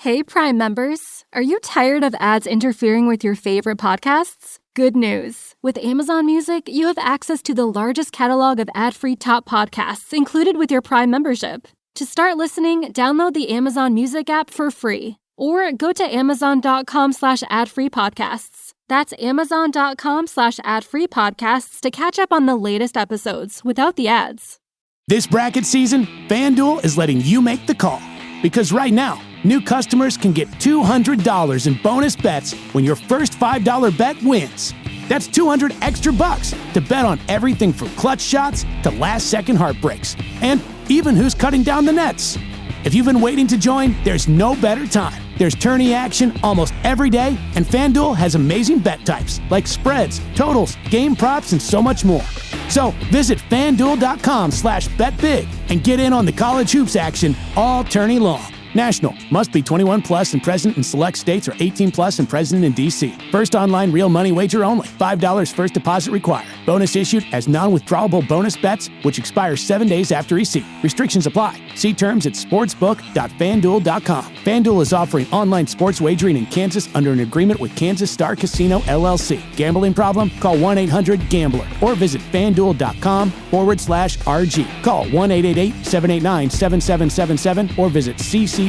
Hey, Prime members. Are you tired of ads interfering with your favorite podcasts? Good news. With Amazon Music, you have access to the largest catalog of ad-free top podcasts included with your Prime membership. To start listening, download the Amazon Music app for free or go to amazon.com/ad-free podcasts. That's amazon.com/ad-free podcasts to catch up on the latest episodes without the ads. This bracket season, FanDuel is letting you make the call. Because right now, new customers can get $200 in bonus bets when your first $5 bet wins. That's $200 extra bucks to bet on everything from clutch shots to last-second heartbreaks, and even who's cutting down the nets. If you've been waiting to join, there's no better time. There's tourney action almost every day, and FanDuel has amazing bet types like spreads, totals, game props, and so much more. So visit FanDuel.com/betbig and get in on the college hoops action all tourney long. National. Must be 21 plus and present in select states or 18 plus and present in D.C. First online real money wager only. $5 first deposit required. Bonus issued as non-withdrawable bonus bets, which expire 7 days after receipt. Restrictions apply. See terms at sportsbook.fanduel.com. FanDuel is offering online sports wagering in Kansas under an agreement with Kansas Star Casino, LLC. Gambling problem? Call 1-800-GAMBLER or visit FanDuel.com/RG. Call 1-888-789-7777 or visit ccpg.org/chat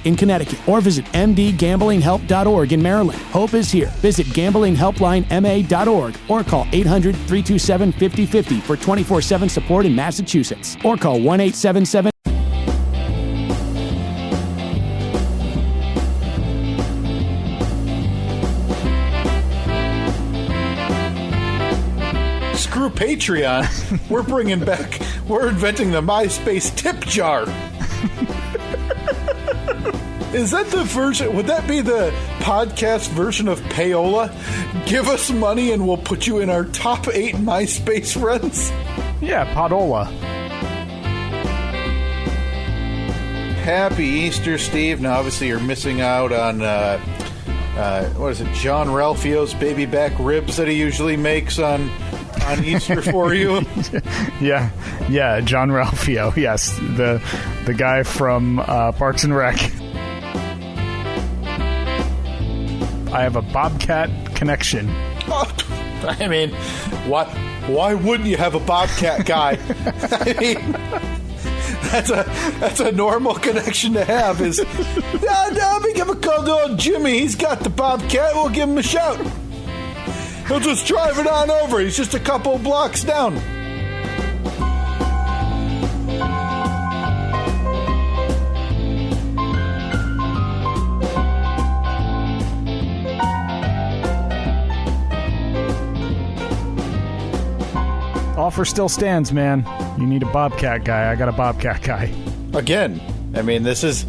in Connecticut or visit mdgamblinghelp.org in Maryland. Hope is here. Visit gamblinghelplinema.org or call 800-327-5050 for 24/7 support in Massachusetts or call 1-877. Screw Patreon. We're inventing the MySpace tip jar. Is that the version? Would that be the podcast version of Payola? Give us money and we'll put you in our top 8 MySpace friends? Yeah, Podola. Happy Easter, Steve. Now, obviously, you're missing out on, what is it, John Ralphio's baby back ribs that he usually makes on Easter for you. Yeah, John Ralphio. Yes, the guy from Parks and Rec. I have a Bobcat connection. I mean, why wouldn't you have a Bobcat guy? I mean, that's a normal connection to have. Is let me give a call to old Jimmy. He's got the Bobcat. We'll give him a shout. He'll just drive it on over. He's just a couple blocks down. Offer still stands, man. You need a Bobcat guy. I got a Bobcat guy. Again, I mean, this isn't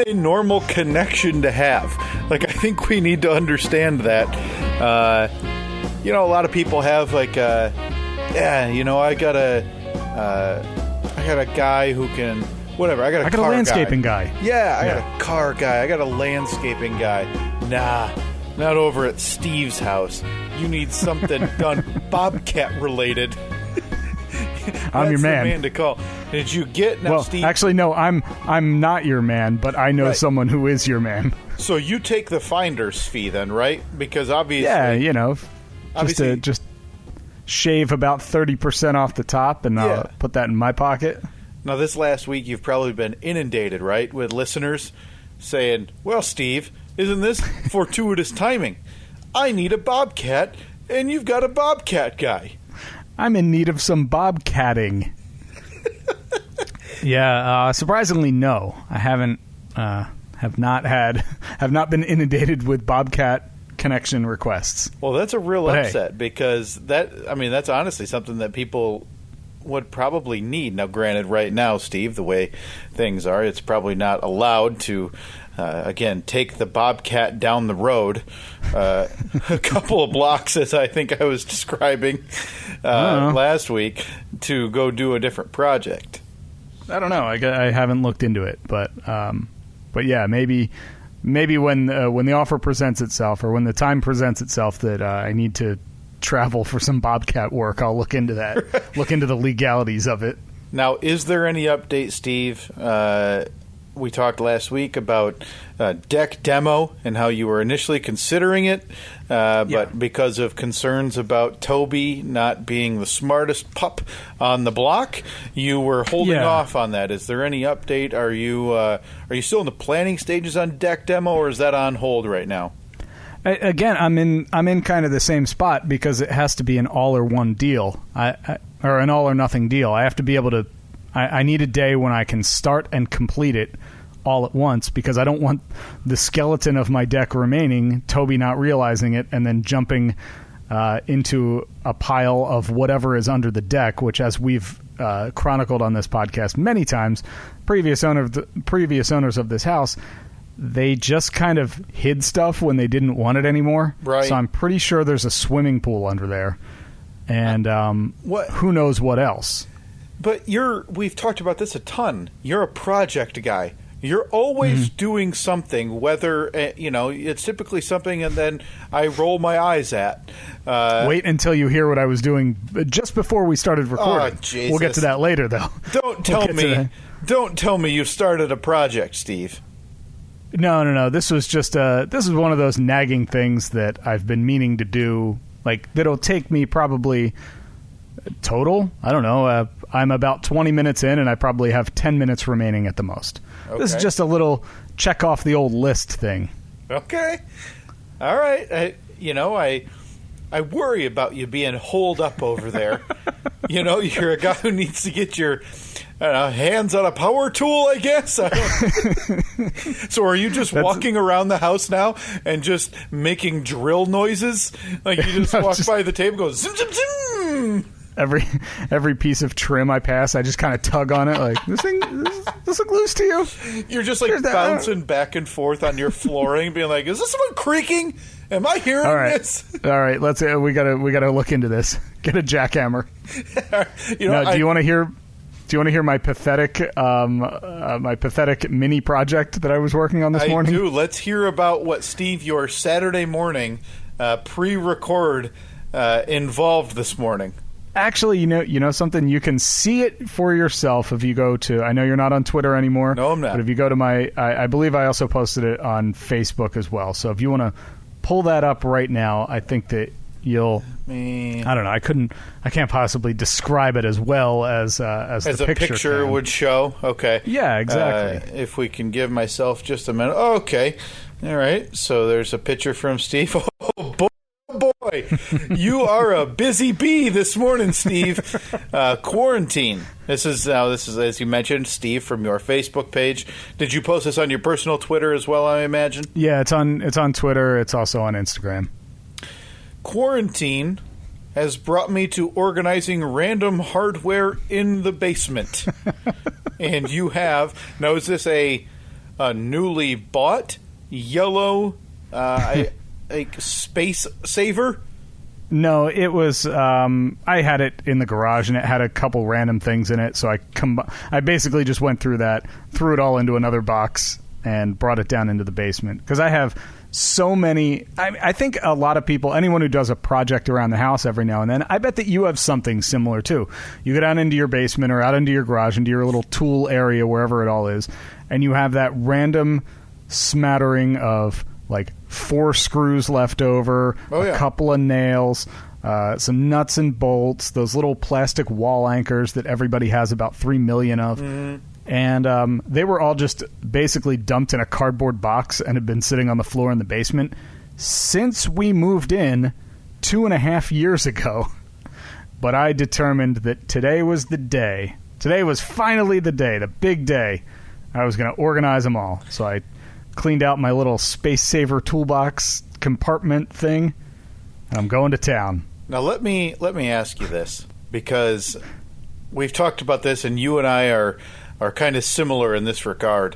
a normal connection to have. Like, I think we need to understand that. A lot of people have like, I got a guy who can, whatever. I got a landscaping guy. Yeah, I got a car guy. I got a landscaping guy. Nah, not over at Steve's house. You need something done Bobcat related. I'm your man. The man to call. Did you get now, Steve? Actually, no. I'm not your man, but I know someone who is your man. So you take the finder's fee then, right? Because obviously, just shave about 30% off the top, and I'll put that in my pocket. Now, this last week, you've probably been inundated, right, with listeners saying, "Well, Steve, isn't this fortuitous timing? I need a Bobcat, and you've got a Bobcat guy." I'm in need of some bobcatting. Surprisingly, no. I haven't have not been inundated with Bobcat connection requests. Well, that's a real upset because that's honestly something that people would probably need. Now, granted, right now, Steve, the way things are, it's probably not allowed to take the Bobcat down the road a couple of blocks, as I think I was describing last week, to go do a different project. I don't know. I haven't looked into it, but yeah, maybe when the offer presents itself, or when the time presents itself that I need to travel for some Bobcat work, I'll look into that. Look into the legalities of it. Now, is there any update, Steve? We talked last week about deck demo and how you were initially considering it, but because of concerns about Toby not being the smartest pup on the block, you were holding off on that. Is there any update? Are you still in the planning stages on deck demo, or is that on hold right now? Again, I'm in kind of the same spot because it has to be an all or one deal, or an all or nothing deal. I have to be able to. I need a day when I can start and complete it all at once, because I don't want the skeleton of my deck remaining, Toby not realizing it, and then jumping into a pile of whatever is under the deck, which, as we've chronicled on this podcast many times, previous owners of this house, they just kind of hid stuff when they didn't want it anymore. Right. So I'm pretty sure there's a swimming pool under there, and who knows what else. But we've talked about this a ton. You're a project guy. You're always doing something, whether, it's typically something and then I roll my eyes at. Wait until you hear what I was doing just before we started recording. Oh, Jesus. We'll get to that later, though. Don't tell me you've started a project, Steve. No. This is one of those nagging things that I've been meaning to do, like, that'll take me probably total, I don't know, I'm about 20 minutes in, and I probably have 10 minutes remaining at the most. Okay. This is just a little check off the old list thing. Okay. All right. I worry about you being holed up over there. You're a guy who needs to get your hands on a power tool, I guess. So are you just walking around the house now and just making drill noises? Like you just walk by the table and go, zim, zim, zim. Every piece of trim I pass, I just kind of tug on it, like, this look loose to you? You're just like bouncing back and forth on your flooring, being like, is this one creaking? Am I hearing this? All right, let's. We gotta look into this. Get a jackhammer. Do you want to hear? Do you want to hear my pathetic mini project that I was working on this morning? I do. Let's hear about what, Steve, your Saturday morning pre-record involved this morning. Actually, you know something? You can see it for yourself if you go to... I know you're not on Twitter anymore. No, I'm not. But if you go to my... I believe I also posted it on Facebook as well. So if you want to pull that up right now, I think that you'll... I don't know. I can't possibly describe it as well as the picture would show. Okay. Yeah, exactly. If we can give myself just a minute. Oh, okay. All right. So there's a picture from Steve. Oh, boy. You are a busy bee this morning, Steve. Quarantine. This is, as you mentioned, Steve, from your Facebook page. Did you post this on your personal Twitter as well, I imagine? Yeah, it's on Twitter. It's also on Instagram. Quarantine has brought me to organizing random hardware in the basement. And you have... Now, is this a newly bought yellow space saver? No, it was... I had it in the garage, and it had a couple random things in it, so I basically just went through that, threw it all into another box, and brought it down into the basement. Because I have... so many. I think a lot of people, anyone who does a project around the house every now and then, I bet that you have something similar too. You go down into your basement or out into your garage, into your little tool area, wherever it all is, and you have that random smattering of like 4 screws left over, a couple of nails, some nuts and bolts, those little plastic wall anchors that everybody has about 3 million of. Mm-hmm. And they were all just basically dumped in a cardboard box and had been sitting on the floor in the basement since we moved in 2.5 years ago. But I determined that today was the day. Today was finally the day, the big day. I was going to organize them all. So I cleaned out my little space saver toolbox compartment thing, and I'm going to town. Now let me ask you this, because we've talked about this, and you and I are kind of similar in this regard.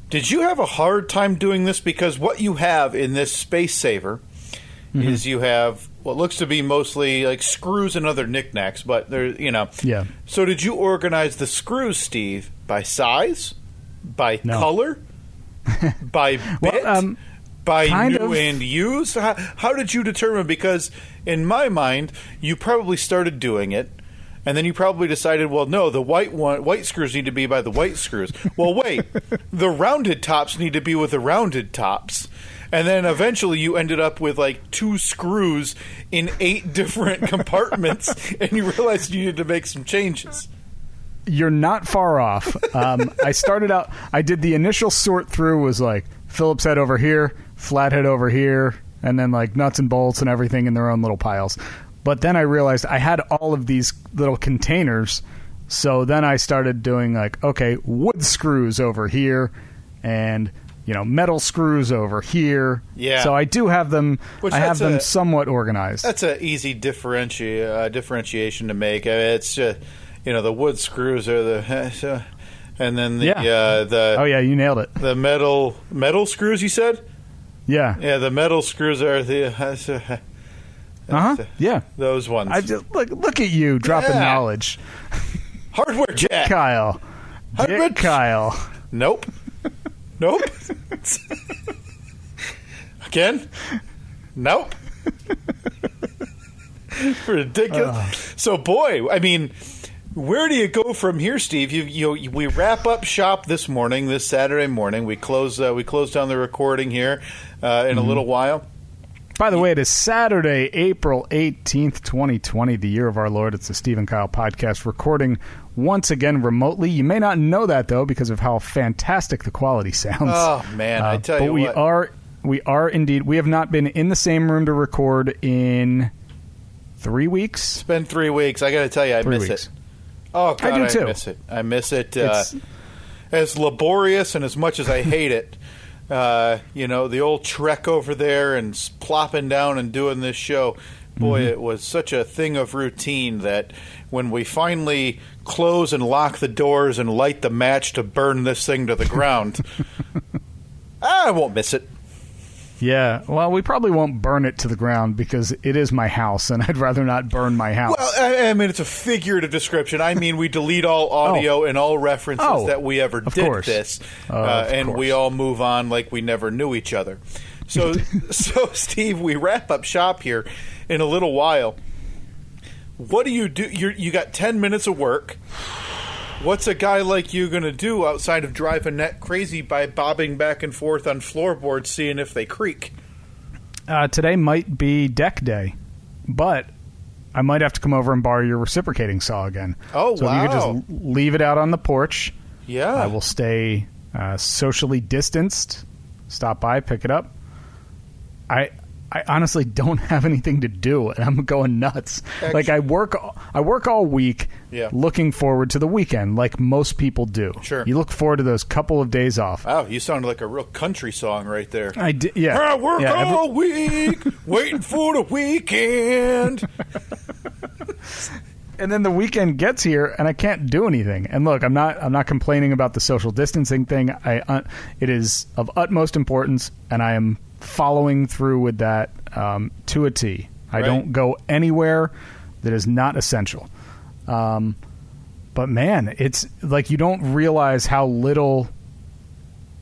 Did you have a hard time doing this? Because what you have in this space saver is you have what looks to be mostly like screws and other knickknacks, but there, Yeah. So did you organize the screws, Steve, by size, by color, by bit, by new and used? How did you determine? Because in my mind, you probably started doing it, And then you probably decided, well, no, the white screws need to be by the white screws. Well, wait, the rounded tops need to be with the rounded tops. And then eventually you ended up with like 2 screws in 8 different compartments, and you realized you needed to make some changes. You're not far off. I started out, I did the initial sort through was like Phillips head over here, flathead over here, and then like nuts and bolts and everything in their own little piles. But then I realized I had all of these little containers. So then I started doing like, okay, wood screws over here and, metal screws over here. Yeah. So I do have them. I have them somewhat organized. That's an easy differentiation to make. It's just, the wood screws are the, and then the oh yeah, you nailed it. The metal screws, you said? Yeah. Yeah, the metal screws are the. Yeah. Those ones. I just look at you dropping knowledge. Hardware Jack. Kyle. Hardware Kyle. Nope. Again? Nope. Ridiculous. So, boy, I mean, where do you go from here, Steve? We wrap up shop this Saturday morning. We close down the recording here in a little while. By the way, it is Saturday, April 18th, 2020, the year of our Lord. It's the Steve and Kyle podcast, recording once again remotely. You may not know that, though, because of how fantastic the quality sounds. Oh, man, I tell you what. But we are indeed. We have not been in the same room to record in 3 weeks. It's been 3 weeks. I got to tell you, I miss it. Oh, God, I do too. Miss it. I miss it. As laborious and as much as I hate it. The old trek over there and plopping down and doing this show. Boy, it was such a thing of routine that when we finally close and lock the doors and light the match to burn this thing to the ground, I won't miss it. Yeah, well, we probably won't burn it to the ground because it is my house, and I'd rather not burn my house. Well, I mean, it's a figurative description. I mean, we delete all audio and all references that we ever did this, and we all move on like we never knew each other. So, Steve, we wrap up shop here in a little while. What do? You got 10 minutes of work. What's a guy like you going to do outside of driving that crazy by bobbing back and forth on floorboards, seeing if they creak? Today might be deck day, but I might have to come over and borrow your reciprocating saw again. Oh, so wow. So if you could just leave it out on the porch. Yeah. I will stay socially distanced, stop by, pick it up. I honestly don't have anything to do, and I'm going nuts. Actually, like I work all week, looking forward to the weekend, like most people do. Sure, you look forward to those couple of days off. Wow, you sounded like a real country song right there. I did, yeah. I work all week, waiting for the weekend. And then the weekend gets here, and I can't do anything. And look, I'm not complaining about the social distancing thing. It is of utmost importance, and I am following through with that to a T. I don't go anywhere that is not essential. But man, it's like you don't realize how little,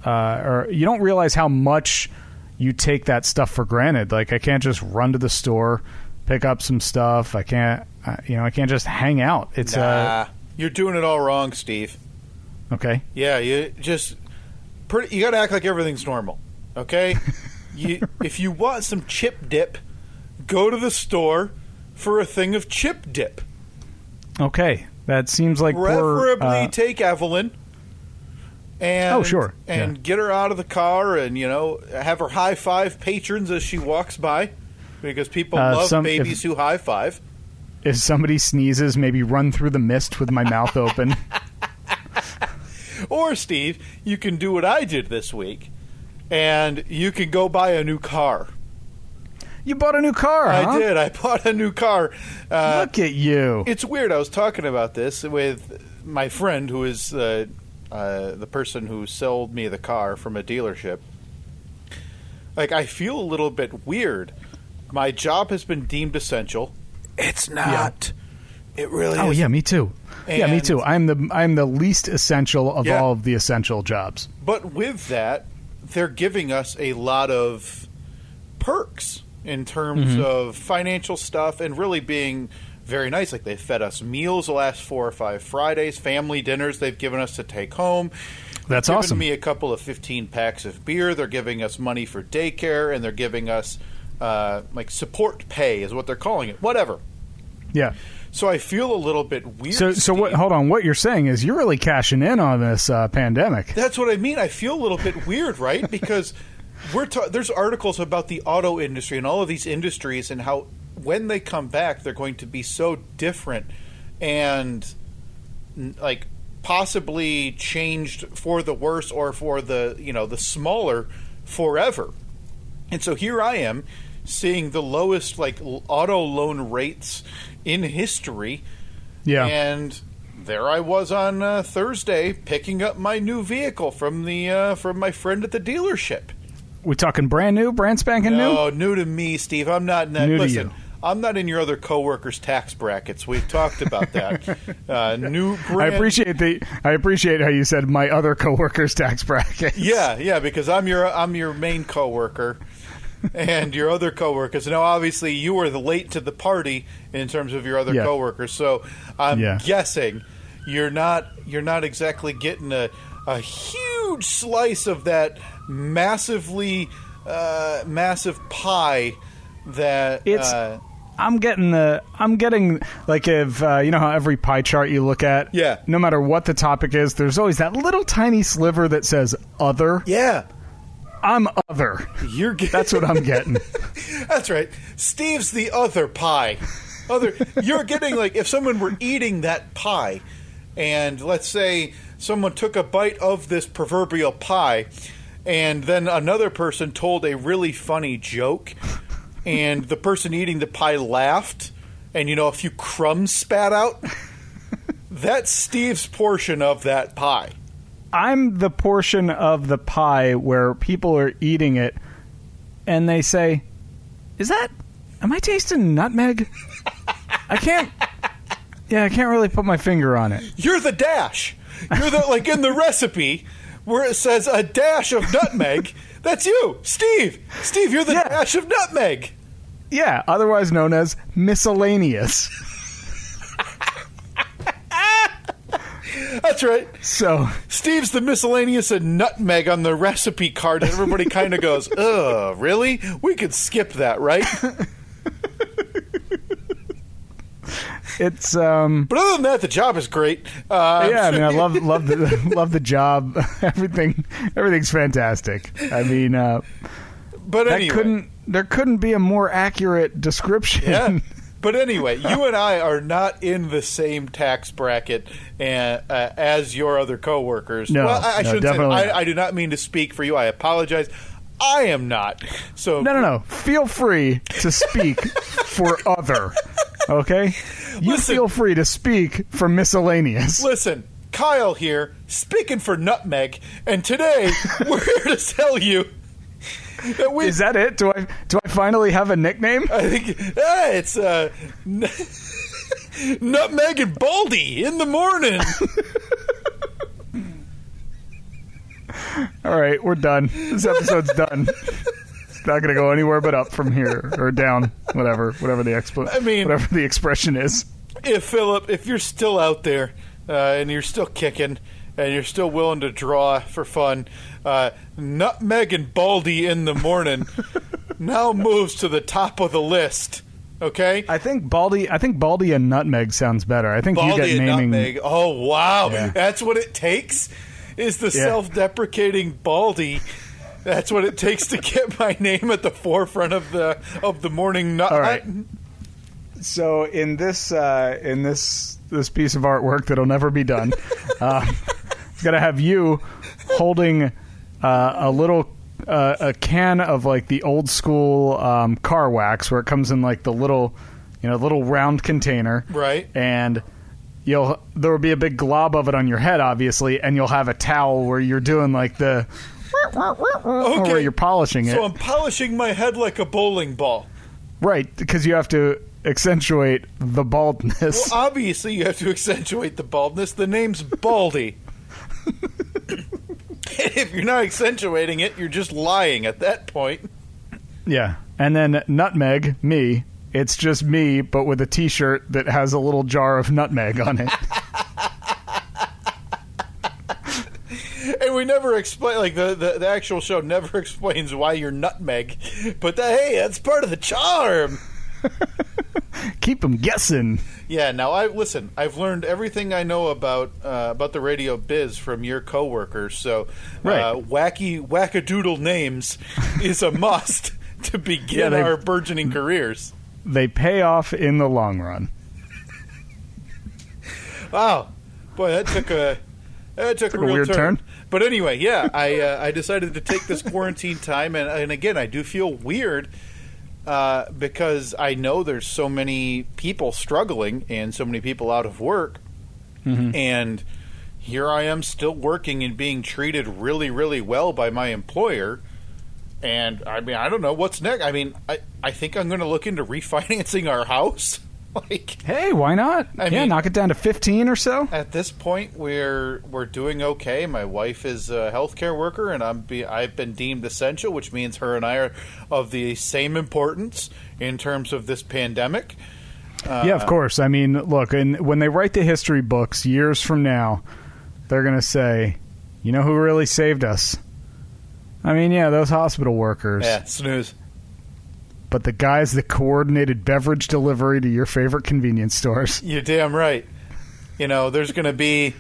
or you don't realize how much you take that stuff for granted. Like I can't just run to the store, pick up some stuff. I can't just hang out. It's you're doing it all wrong, Steve. Okay. Yeah, you got to act like everything's normal. Okay. If you want some chip dip, go to the store for a thing of chip dip. Okay, that seems like preferably take Evelyn. And sure, and get her out of the car, and have her high five patrons as she walks by, because people love babies who high five. If somebody sneezes, maybe run through the mist with my mouth open. Or Steve, you can do what I did this week. And you can go buy a new car. You bought a new car, huh? I did. I bought a new car. Look at you. It's weird. I was talking about this with my friend who is the person who sold me the car from a dealership. Like, I feel a little bit weird. My job has been deemed essential. It's not. Yeah. It really is. Oh, yeah, me too. Yeah, me too. I'm the least essential of all of the essential jobs. But with that, they're giving us a lot of perks in terms of financial stuff and really being very nice. Like, they've fed us meals the last 4 or 5 Fridays, family dinners they've given us to take home. That's They've awesome. given me a couple of 15 packs of beer. They're giving us money for daycare, and they're giving us like support pay is what they're calling it. Whatever. Yeah. So I feel a little bit weird. So what? Hold on. What you're saying is you're really cashing in on this pandemic. That's what I mean. I feel a little bit weird, right? Because there's articles about the auto industry and all of these industries and how when they come back, they're going to be so different and like possibly changed for the worse or for the the smaller forever. And so here I am seeing the lowest like auto loan rates in history. Yeah. And there I was on Thursday picking up my new vehicle from my friend at the dealership. We talking brand new, brand spanking new? No, new to me, Steve. I'm not in that. New to Listen, you. I'm not in your other coworkers' tax brackets. We've talked about that. New brand. I appreciate how you said my other coworkers' tax bracket. Yeah, because I'm your main coworker, and your other coworkers. Now, obviously, you were late to the party in terms of your other coworkers. So I'm guessing you're not exactly getting a huge slice of that massive pie that It's. I'm getting like if you know how every pie chart you look at, no matter what the topic is, there's always that little tiny sliver that says other. Yeah. I'm other. That's what I'm getting. That's right. Steve's the other pie. You're getting like if someone were eating that pie, and let's say someone took a bite of this proverbial pie, and then another person told a really funny joke, and the person eating the pie laughed, and a few crumbs spat out. That's Steve's portion of that pie. I'm the portion of the pie where people are eating it and they say, am I tasting nutmeg? I can't really put my finger on it. You're the dash. You're the, like in the recipe where it says a dash of nutmeg. That's you, Steve. Steve, you're the dash of nutmeg. Yeah, otherwise known as miscellaneous. That's right. So Steve's the miscellaneous and nutmeg on the recipe card, and everybody kind of goes, "Ugh, really? We could skip that, right?" It's But other than that, the job is great. I mean, I love the job. Everything's fantastic. I mean, but anyway, there couldn't be a more accurate description. Yeah. But anyway, you and I are not in the same tax bracket as your other coworkers. No, well, I shouldn't definitely say. not. I do not mean to speak for you. I apologize. I am not. So No. Feel free to speak for other. Okay? You feel free to speak for miscellaneous. Listen, Kyle here, speaking for nutmeg, and today we're here to tell you that Is that it? Do I finally have a nickname? I think it's Nutmeg and Baldy in the morning. All right, we're done. This episode's done. It's not going to go anywhere but up from here or down, whatever the expression is. If you're still out there and you're still kicking and you're still willing to draw for fun, Nutmeg and Baldy in the morning now moves to the top of the list. Okay, I think Baldy and Nutmeg sounds better. I think Baldy you get and naming. Nutmeg. Oh wow, Yeah. That's what it takes. Is the self-deprecating Baldy? That's what it takes to get my name at the forefront of the morning nut. All right. So in this piece of artwork that'll never be done, it's gonna have you holding a little a can of like the old school car wax, where it comes in like the little round container, Right. And there will be a big glob of it on your head, obviously, and you'll have a towel where you're doing like the where you're polishing it. So I'm polishing my head like a bowling ball. Right, because you have to accentuate the baldness. Well, obviously you have to accentuate the baldness. The name's Baldy. If you're not accentuating it, you're just lying at that point. Yeah, and then Nutmeg, me, It's just me, but with a T-shirt that has a little jar of nutmeg on it. And we never explain, like, the actual show never explains why you're nutmeg. But, hey, that's part of the charm. Keep them guessing. Yeah, now, I've learned everything I know about the radio biz from your coworkers. So, right. Wackadoodle names is a must to begin our burgeoning careers. They pay off in the long run. Wow. Boy, that took a real weird turn. But anyway, yeah, I decided to take this quarantine time, and again, I do feel weird because I know there's so many people struggling and so many people out of work, and here I am still working and being treated really, really well by my employer. And I mean, I don't know what's next. I mean, I think I'm going to look into refinancing our house. Like, hey, why not? I mean, knock it down to 15 or so. At this point, we're doing okay. My wife is a healthcare worker, and I've been deemed essential, which means her and I are of the same importance in terms of this pandemic. Yeah, of course. I mean, look, and when they write the history books years from now, they're going to say, you know who really saved us? I mean, yeah, those hospital workers. Yeah, snooze. But the guys that coordinated beverage delivery to your favorite convenience stores. You're damn right. You know, there's going to be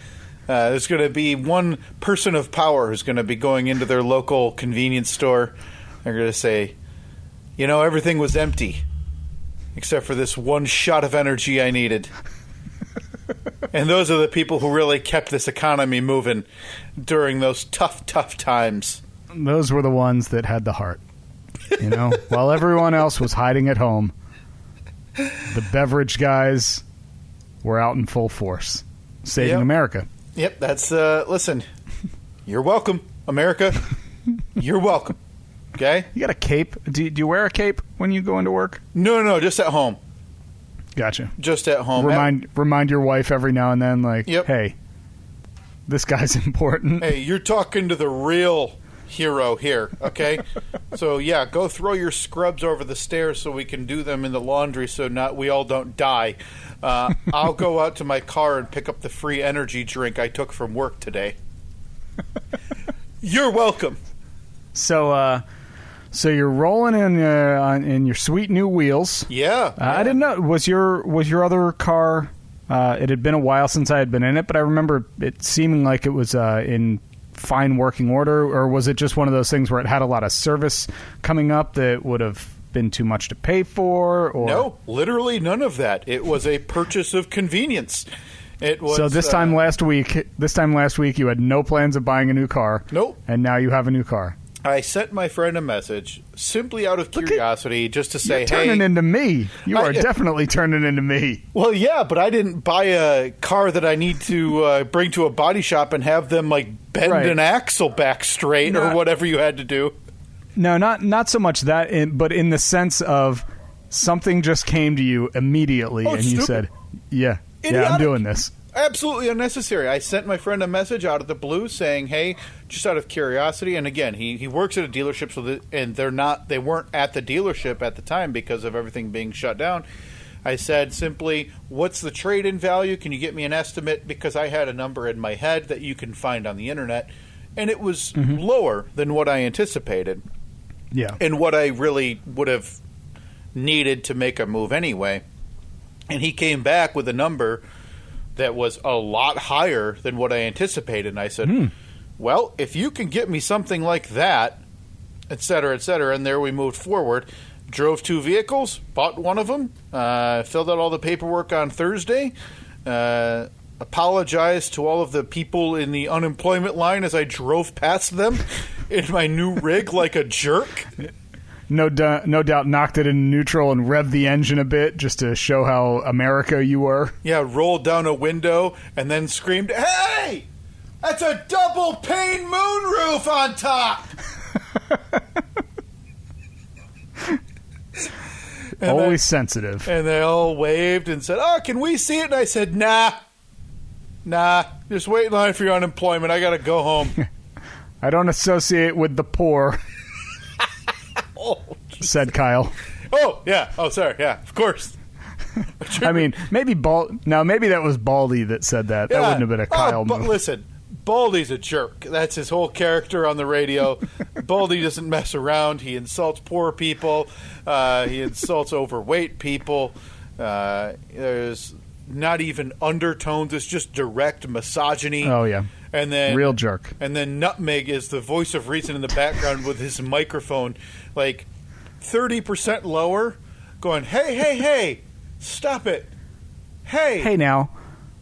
one person of power who's going to be going into their local convenience store. They're going to say, you know, everything was empty except for this one shot of energy I needed. And those are the people who really kept this economy moving during those tough, tough times. Those were the ones that had the heart. You know, while everyone else was hiding at home, the beverage guys were out in full force, saving America. Yep, that's, listen, you're welcome, America. You're welcome, okay? You got a cape? Do you wear a cape when you go into work? No, just at home. Gotcha. Just at home. Remind your wife every now and then, like, hey, this guy's important. Hey, you're talking to the real hero here, okay? So yeah, go throw your scrubs over the stairs so we can do them in the laundry so we all don't die. I'll go out to my car and pick up the free energy drink I took from work today. You're welcome. So you're rolling in your sweet new wheels. Yeah. I didn't know, was your other car, it had been a while since I had been in it, but I remember it seeming like it was in fine working order, or was it just one of those things where it had a lot of service coming up that would have been too much to pay for? Or? No, literally none of that. It was a purchase of convenience. It was. So this time last week, you had no plans of buying a new car. Nope. And now you have a new car. I sent my friend a message simply out of curiosity, just to say, you're turning into me. You are definitely turning into me. Well, yeah, but I didn't buy a car that I need to bring to a body shop and have them like bend an axle back straight or whatever you had to do. No, not so much that, but in the sense of something just came to you immediately, and you said, "Yeah, I'm doing this." Absolutely unnecessary. I sent my friend a message out of the blue saying, "Hey, just out of curiosity." And again, he works at a dealership, and they weren't at the dealership at the time because of everything being shut down. I said simply, "What's the trade-in value? Can you get me an estimate?" Because I had a number in my head that you can find on the internet, and it was lower than what I anticipated. Yeah, and what I really would have needed to make a move anyway. And he came back with a number that was a lot higher than what I anticipated. And I said, well, if you can get me something like that, et cetera, and there we moved forward. Drove 2 vehicles, bought one of them, filled out all the paperwork on Thursday, apologized to all of the people in the unemployment line as I drove past them in my new rig like a jerk. No doubt knocked it in neutral and revved the engine a bit just to show how America you were. Yeah, rolled down a window and then screamed, "Hey! That's a double pane moonroof on top!" Always sensitive. And they all waved and said, "Oh, can we see it?" And I said, Nah, just wait in line for your unemployment. I got to go home. I don't associate with the poor. Oh, said Kyle. Oh, yeah. Oh, sorry. Yeah, of course. I mean, maybe that was Baldy that said that. That wouldn't have been a Kyle but move. Listen, Baldy's a jerk. That's his whole character on the radio. Baldy doesn't mess around. He insults poor people. He insults overweight people. There's not even undertones. It's just direct misogyny. Oh, yeah. And then real jerk. And then Nutmeg is the voice of reason in the background with his microphone like 30% lower, going, hey, stop it. Hey, now,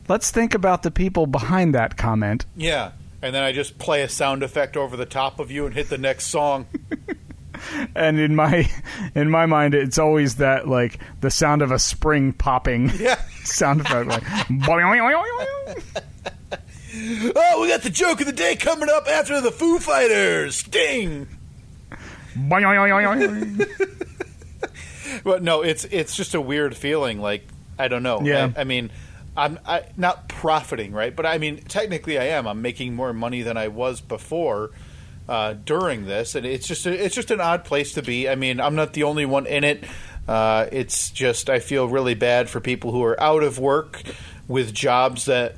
let's think about the people behind that comment. Yeah, and then I just play a sound effect over the top of you and hit the next song. And in my mind, it's always that, like, the sound of a spring popping sound effect. Like, oh, we got the joke of the day coming up after the Foo Fighters. Sting! But no, it's just a weird feeling. Like, I don't know. Yeah. I mean, I'm not profiting, right? But I mean, technically I am. I'm making more money than I was before during this, and it's just an odd place to be. I mean, I'm not the only one in it. It's just I feel really bad for people who are out of work with jobs that,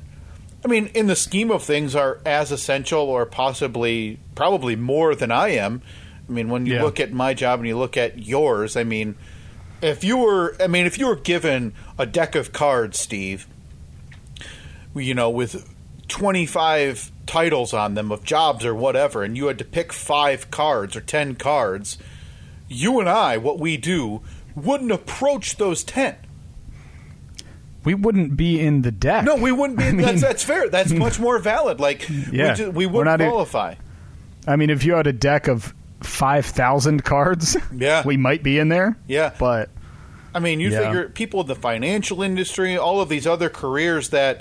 I mean, in the scheme of things, are as essential or probably more than I am. I mean, when you look at my job and you look at yours, I mean, if you were given a deck of cards, Steve, you know, with 25 titles on them of jobs or whatever, and you had to pick 5 cards or 10 cards, you and I, what we do, wouldn't approach those 10. We wouldn't be in the deck. No, we wouldn't be. That's fair. That's much more valid. Like, we wouldn't qualify. I mean, if you had a deck of 5,000 cards, we might be in there. Yeah. But I mean, you figure people in the financial industry, all of these other careers that,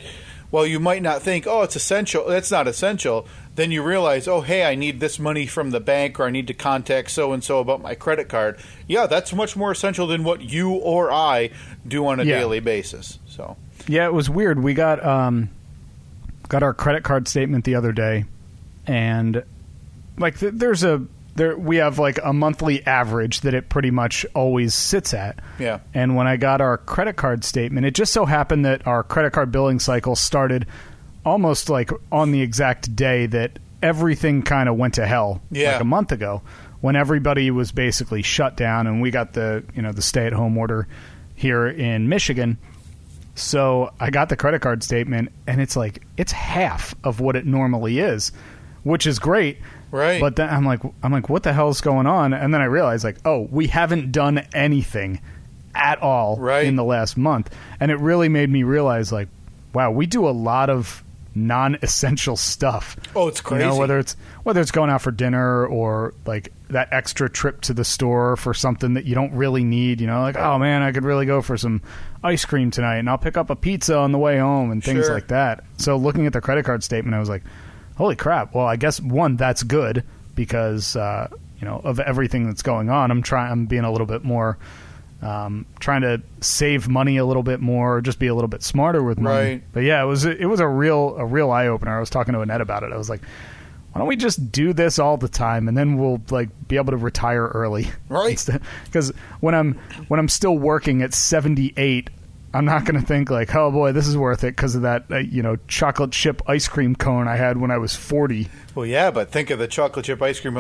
well, you might not think, oh, it's essential. That's not essential. Then you realize, oh, hey, I need this money from the bank, or I need to contact so-and-so about my credit card. Yeah, that's much more essential than what you or I do on a daily basis. So yeah, it was weird. We got our credit card statement the other day, and like we have like a monthly average that it pretty much always sits at. Yeah. And when I got our credit card statement, it just so happened that our credit card billing cycle started almost like on the exact day that everything kind of went to hell, like a month ago, when everybody was basically shut down, and we got the stay-at-home order here in Michigan. So I got the credit card statement, and it's like it's half of what it normally is, which is great. Right. But then I'm like, what the hell is going on? And then I realized, like, oh, we haven't done anything at all in the last month. And it really made me realize, like, wow, we do a lot of non-essential stuff. Oh, it's crazy. You know, whether it's going out for dinner or like that extra trip to the store for something that you don't really need. You know, like, oh man, I could really go for some ice cream tonight, and I'll pick up a pizza on the way home and things like that. So looking at the credit card statement, I was like, holy crap. Well, I guess one, that's good because of everything that's going on. I'm being a little bit more trying to save money a little bit more, just be a little bit smarter with money. Right. But yeah, it was a real eye opener. I was talking to Annette about it. I was like, why don't we just do this all the time, and then we'll like be able to retire early, right? Because when I'm still working at 78, I'm not going to think like, oh boy, this is worth it because of that chocolate chip ice cream cone I had when I was 40. Well, yeah, but think of the chocolate chip ice cream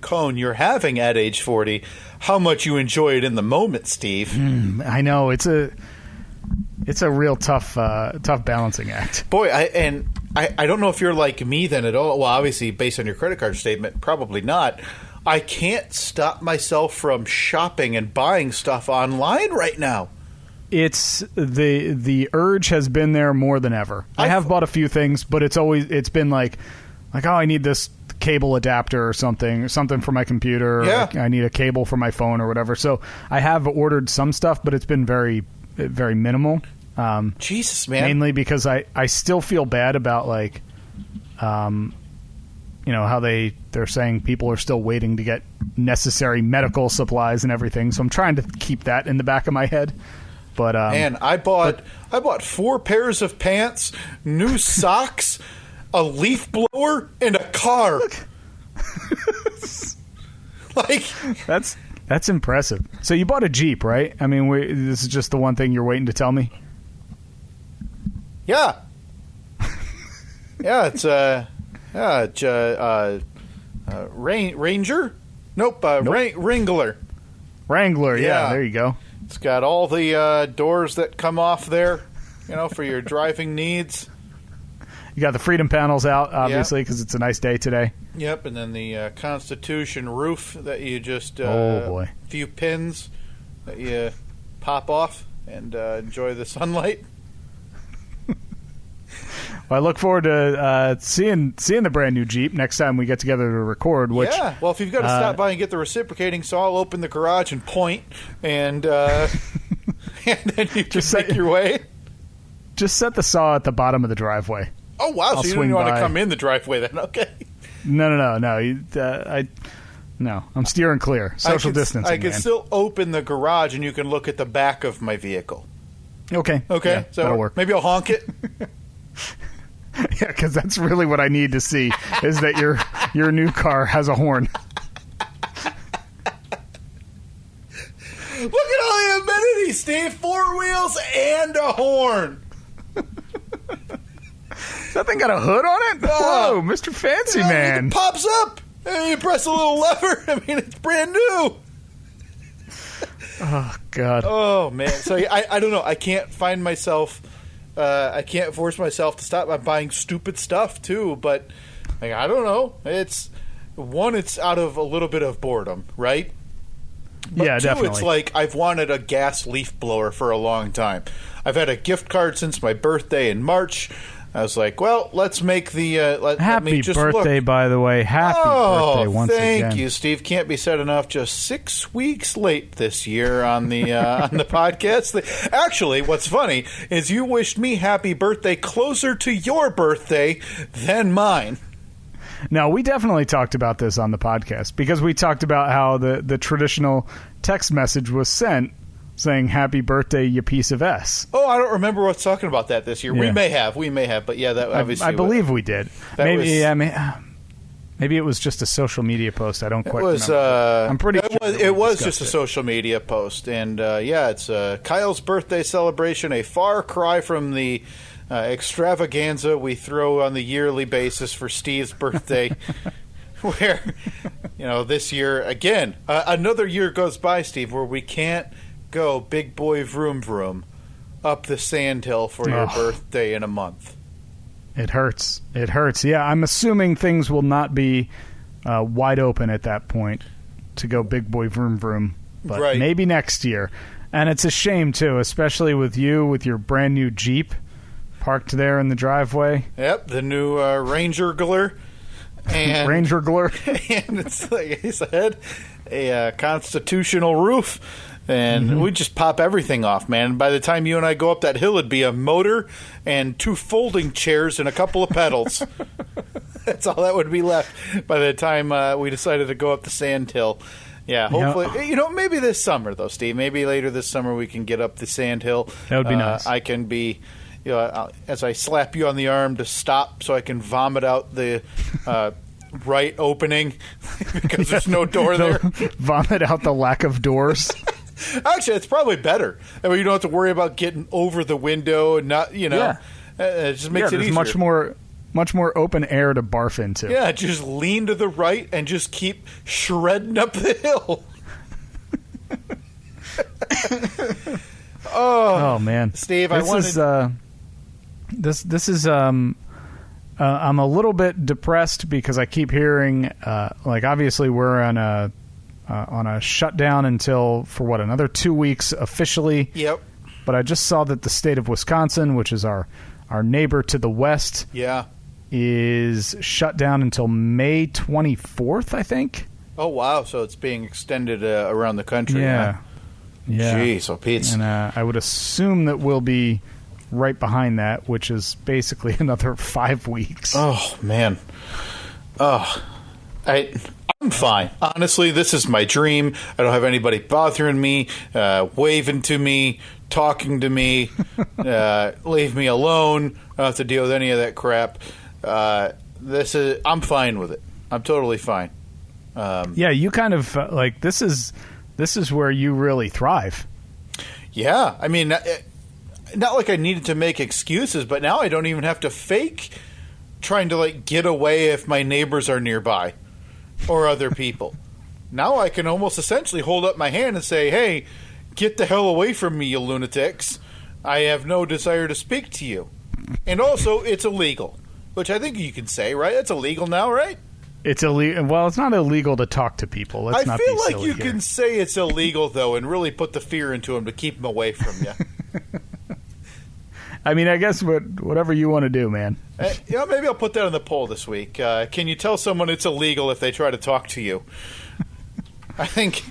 cone you're having at age 40. How much you enjoy it in the moment, Steve. I know it's a real tough balancing act. Boy, I don't know if you're like me then at all. Well, obviously, based on your credit card statement, probably not. I can't stop myself from shopping and buying stuff online right now. It's the urge has been there more than ever. I have bought a few things, but it's been like oh, I need this cable adapter or something for my computer. Yeah. Or I need a cable for my phone or whatever. So I have ordered some stuff, but it's been very, very minimal. Jesus, man. Mainly because I still feel bad about like, how they're saying people are still waiting to get necessary medical supplies and everything. So I'm trying to keep that in the back of my head. But man, I bought 4 pairs of pants, new socks, a leaf blower, and a car. Like that's That's impressive. So you bought a Jeep, right? I mean, this is just the one thing you're waiting to tell me? Yeah. Yeah, it's Ranger? Nope, Wrangler. Wrangler, yeah, there you go. It's got all the doors that come off there, for your driving needs. You got the Freedom panels out, obviously, because it's a nice day today. Yep, and then the Constitution roof that you just few pins that you pop off and enjoy the sunlight. Well, I look forward to seeing the brand new Jeep next time we get together to record. Which, well, if you've got to stop by and get the reciprocating saw, I'll open the garage and point, and and then you just make your way. Just set the saw at the bottom of the driveway. Oh wow! So you don't even want to come in the driveway then? Okay. No. No, I'm steering clear. Social distancing. I can still open the garage, and you can look at the back of my vehicle. Okay. Yeah, so that'll work. Maybe I'll honk it. Yeah, because that's really what I need to see is that your new car has a horn. Look at all the amenities, Steve. 4 wheels and a horn. That thing got a hood on it? Whoa, Mr. Fancy Man. It pops up. And you press a little lever. I mean, it's brand new. Oh, God. Oh, man. So I don't know. I can't find myself... I can't force myself to stop by buying stupid stuff, too. But, I don't know. It's out of a little bit of boredom, right? But yeah, two, definitely. It's like I've wanted a gas leaf blower for a long time. I've had a gift card since my birthday in March. I was like, well, let's make the... Happy birthday, by the way. Happy birthday once again. Thank you, Steve. Can't be said enough. Just 6 weeks late this year on the on the podcast. Actually, what's funny is you wished me happy birthday closer to your birthday than mine. No, we definitely talked about this on the podcast because we talked about how the traditional text message was sent saying happy birthday, you piece of S. Oh, I don't remember us talking about that this year. Yeah. We may have, but yeah, that obviously... I believe we did. Maybe it was just a social media post. I don't quite remember. I'm pretty sure it was just a social media post. And it's Kyle's birthday celebration, a far cry from the extravaganza we throw on the yearly basis for Steve's birthday. Where, this year, again, another year goes by, Steve, where we can't go big boy vroom vroom up the sandhill for your birthday in a month. It hurts. Yeah, I'm assuming things will not be wide open at that point to go big boy vroom vroom, but maybe next year. And it's a shame too, especially with your brand new Jeep parked there in the driveway. Yep, the new Ranger Gler. And Ranger Gler. And it's, like I said, a constitutional roof. And we just pop everything off, man. By the time you and I go up that hill, it'd be a motor and 2 folding chairs and a couple of pedals. That's all that would be left by the time we decided to go up the sand hill. Yeah, hopefully. Maybe this summer, though, Steve. Maybe later this summer we can get up the sand hill. That would be nice. I can be, as I slap you on the arm to stop so I can vomit out the... right opening because there's no door there. Vomit out the lack of doors. Actually, it's probably better. I mean, you don't have to worry about getting over the window and not, it just makes it easier. Much more open air to barf into. Yeah, just lean to the right and just keep shredding up the hill. Oh man, Steve, this is I'm a little bit depressed because I keep hearing obviously we're on a shutdown until for another 2 weeks officially. Yep. But I just saw that the state of Wisconsin, which is our neighbor to the west, is shut down until May 24th, I think. Oh wow! So it's being extended around the country. Yeah. Huh? Yeah. Jeez, so Pete's. And I would assume that we'll be right behind that, which is basically another 5 weeks. Oh man. I'm fine. Honestly, this is my dream. I don't have anybody bothering me, waving to me, talking to me. Leave me alone. I don't have to deal with any of that crap. I'm fine with it. I'm totally fine. Yeah, you kind of this is This is where you really thrive. Yeah, I mean, not like I needed to make excuses, but now I don't even have to fake trying to like get away if my neighbors are nearby or other people. Now I can almost essentially hold up my hand and say, hey, get the hell away from me, you lunatics. I have no desire to speak to you. And also, it's illegal, which I think you can say, right? It's illegal now, right? It's illegal. Well, it's not illegal to talk to people. Let's not feel be like silly you here. can say it's illegal, though, and really put the fear into them to keep them away from you. I mean, I guess whatever you want to do, man. Maybe I'll put that on the poll this week. Can you tell someone it's illegal if they try to talk to you? I think,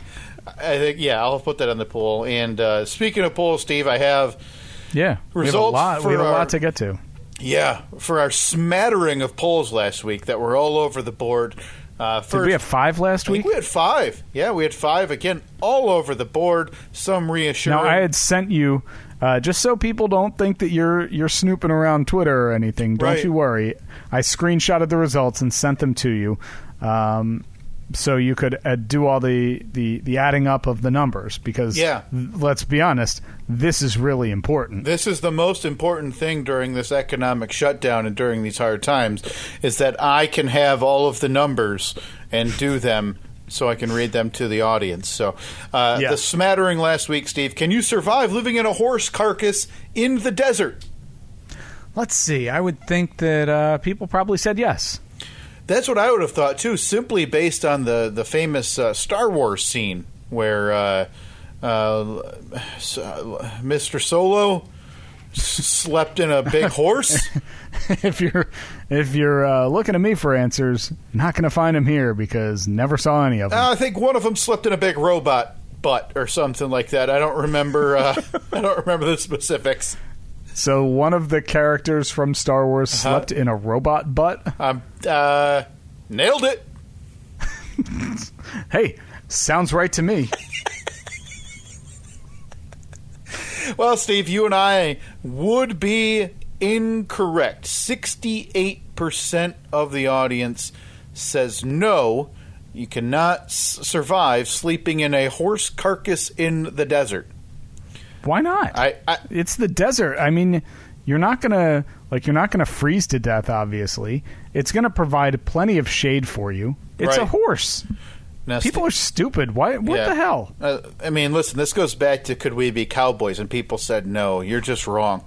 yeah, I'll put that on the poll. And speaking of polls, Steve, I have results. We have a lot to get to. Yeah, for our smattering of polls last week that were all over the board. Did we have 5 last week? I think we had 5. Yeah, we had 5 again, all over the board. Some reassuring. Now I had sent you, just so people don't think that you're snooping around Twitter or anything. Don't you worry. I screenshotted the results and sent them to you, so you could do all the adding up of the numbers. Because let's be honest, this is really important. This is the most important thing during this economic shutdown and during these hard times, is that I can have all of the numbers and do them so I can read them to the audience. So the smattering last week, Steve, can you survive living in a horse carcass in the desert? Let's see. I would think that people probably said yes. That's what I would have thought, too, simply based on the famous Star Wars scene where Mr. Solo slept in a big horse. If you're looking at me for answers, not going to find them here because never saw any of them. I think one of them slept in a big robot butt or something like that. I don't remember. I don't remember the specifics. So one of the characters from Star Wars slept in a robot butt? Nailed it. Hey, sounds right to me. Well, Steve, you and I would be incorrect. 68% of the audience says no, you cannot survive sleeping in a horse carcass in the desert. Why not? It's the desert. I mean, you're not gonna freeze to death. Obviously, it's gonna provide plenty of shade for you. It's a horse. Now, people are stupid. Why? What the hell? I mean, listen. This goes back to could we be cowboys? And people said no. You're just wrong.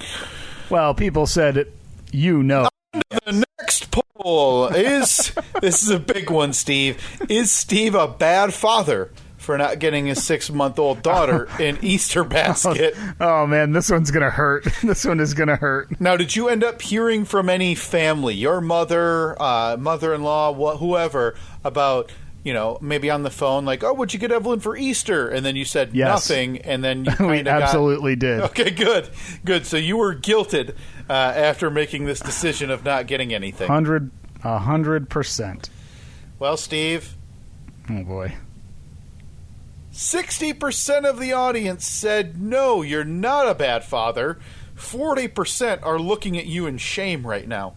Well, people said you know. The next poll is this is a big one, Steve. Is Steve a bad father for not getting his 6-month-old daughter an Easter basket? Oh, man, this one's going to hurt. This one is going to hurt. Now, did you end up hearing from any family, your mother, mother-in-law, whoever, about, maybe on the phone, like, oh, what'd you get Evelyn for Easter? And then you said nothing, and then you kind of absolutely did. Okay, good. So you were guilted after making this decision of not getting anything. 100%. Well, Steve. Oh, boy. 60% of the audience said, no, you're not a bad father. 40% are looking at you in shame right now.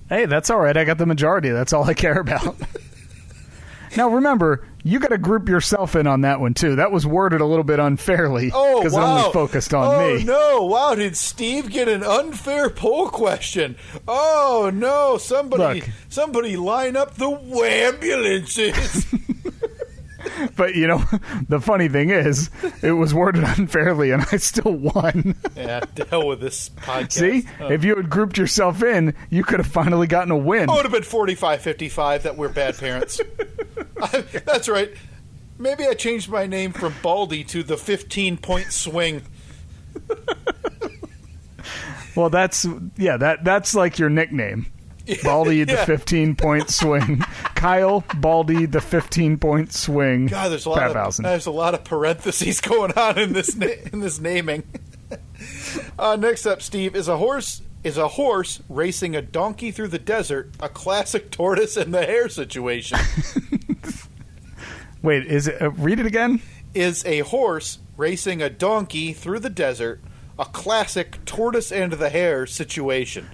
Hey, that's all right. I got the majority. That's all I care about. Now, remember, you got to group yourself in on that one, too. That was worded a little bit unfairly because it only focused on me. Oh, no. Wow, did Steve get an unfair poll question? Oh, no. Somebody line up the ambulances. But, the funny thing is, it was worded unfairly, and I still won. Yeah, to hell with this podcast. See? If you had grouped yourself in, you could have finally gotten a win. Oh, it would have been 45-55 that we're bad parents. That's right. Maybe I changed my name from Baldy to the 15-point swing. Well, that's like your nickname. Baldy the 15-point swing. Kyle Baldy the 15-point swing. God, there's a lot of parentheses going on in this naming. Next up, Steve, is a horse racing a donkey through the desert a classic tortoise and the hare situation? Wait, is it? Read it again. Is a horse racing a donkey through the desert a classic tortoise and the hare situation?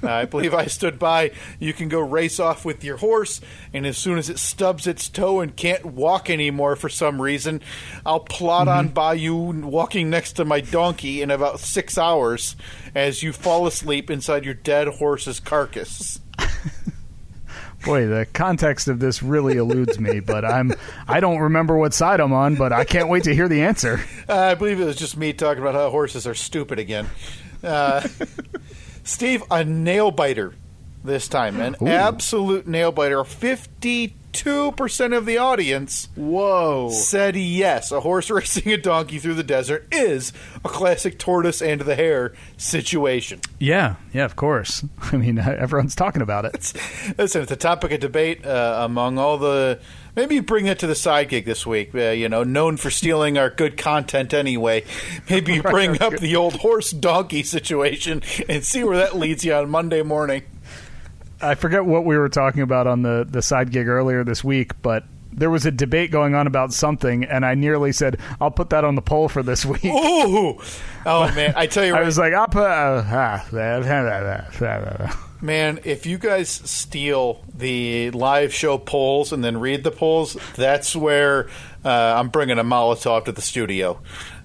I believe I stood by. You can go race off with your horse, and as soon as it stubs its toe and can't walk anymore for some reason, I'll plod on by you walking next to my donkey in about 6 hours as you fall asleep inside your dead horse's carcass. Boy, the context of this really eludes me, but I don't remember what side I'm on, but I can't wait to hear the answer. I believe it was just me talking about how horses are stupid again. Steve, a nail biter this time. An absolute nail biter. 52% of the audience said yes. A horse racing a donkey through the desert is a classic tortoise and the hare situation. Yeah, of course. I mean, everyone's talking about it. Listen, it's a topic of debate among all the... Maybe bring it to the side gig this week, known for stealing our good content anyway. Maybe bring up the old horse-donkey situation and see where that leads you on Monday morning. I forget what we were talking about on the side gig earlier this week, but there was a debate going on about something, and I nearly said, I'll put that on the poll for this week. Ooh! Oh, man, I tell you what. I was like, I'll put... Man, if you guys steal the live show polls and then read the polls, that's where I'm bringing a Molotov to the studio.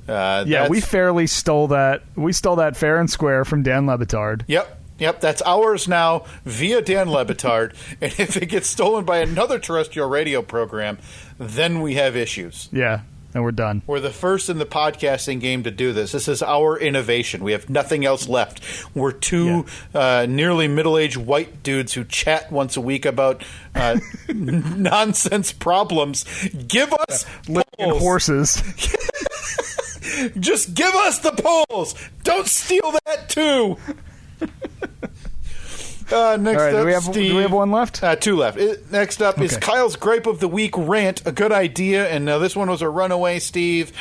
We fairly stole that. We stole that fair and square from Dan Le Batard. Yep, that's ours now via Dan Le Batard. And if it gets stolen by another terrestrial radio program, then we have issues. Yeah, and we're done. We're the first in the podcasting game to do this. This is our innovation. We have nothing else left. We're two nearly middle-aged white dudes who chat once a week about nonsense problems. Give us polls. Horses. Just give us the polls. Don't steal that too. Next right, up, do we have one left? 2 left. Next up is Kyle's Gripe of the Week rant. A good idea, and this one was a runaway, Steve.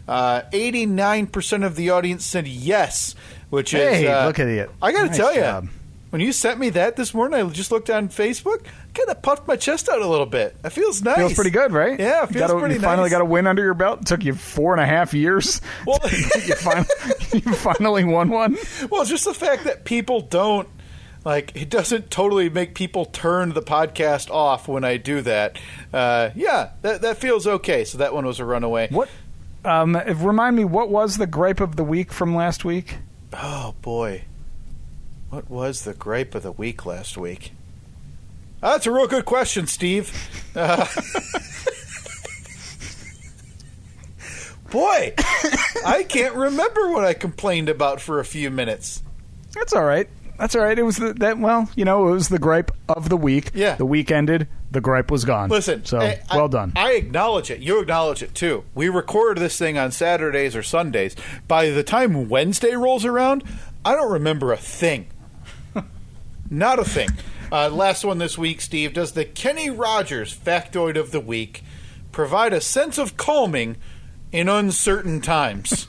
89% of the audience said yes, which is... look at it. I got to tell job. you, when you sent me that this morning, I just looked on Facebook, kind of puffed my chest out a little bit. It feels nice. Feels pretty good, right? Yeah, it feels pretty nice. You finally got a win under your belt. It took you 4.5 years. Well, you finally won one. Well, just the fact that people don't, it doesn't totally make people turn the podcast off when I do that. That feels okay. So that one was a runaway. What? Remind me, what was the gripe of the week from last week? Oh, boy. What was the gripe of the week last week? That's a real good question, Steve. Boy, I can't remember what I complained about for a few minutes. That's all right. It was it was the gripe of the week. Yeah. The week ended. The gripe was gone. Listen, well done. I acknowledge it. You acknowledge it, too. We record this thing on Saturdays or Sundays. By the time Wednesday rolls around, I don't remember a thing. Not a thing. Last one this week, Steve. Does the Kenny Rogers factoid of the week provide a sense of calming in uncertain times?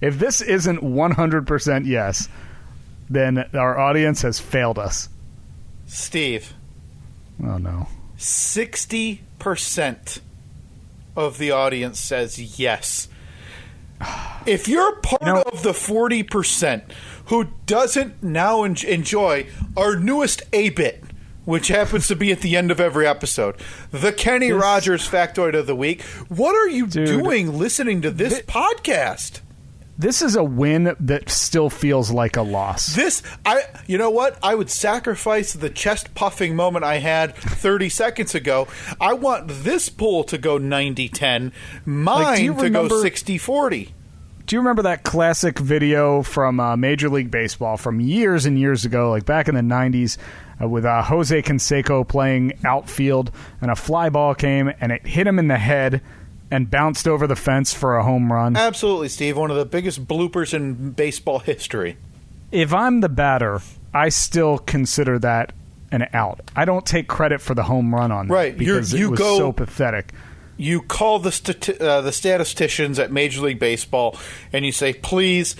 If this isn't 100% yes, then our audience has failed us. Steve. Oh, no. 60% of the audience says yes. If you're part of the 40% who doesn't now enjoy our newest A-bit, which happens to be at the end of every episode, the Kenny Rogers factoid of the week, what are you doing listening to this podcast? This is a win that still feels like a loss. You know what? I would sacrifice the chest puffing moment I had 30 seconds ago. I want this poll to go 90-10, mine to go 60-40. Do you remember that classic video from Major League Baseball from years and years ago, like back in the 90s, with Jose Canseco playing outfield, and a fly ball came and it hit him in the head and bounced over the fence for a home run? Absolutely, Steve. One of the biggest bloopers in baseball history. If I'm the batter, I still consider that an out. I don't take credit for the home run on that. Right. Because it was so pathetic. You call the statisticians at Major League Baseball and you say, please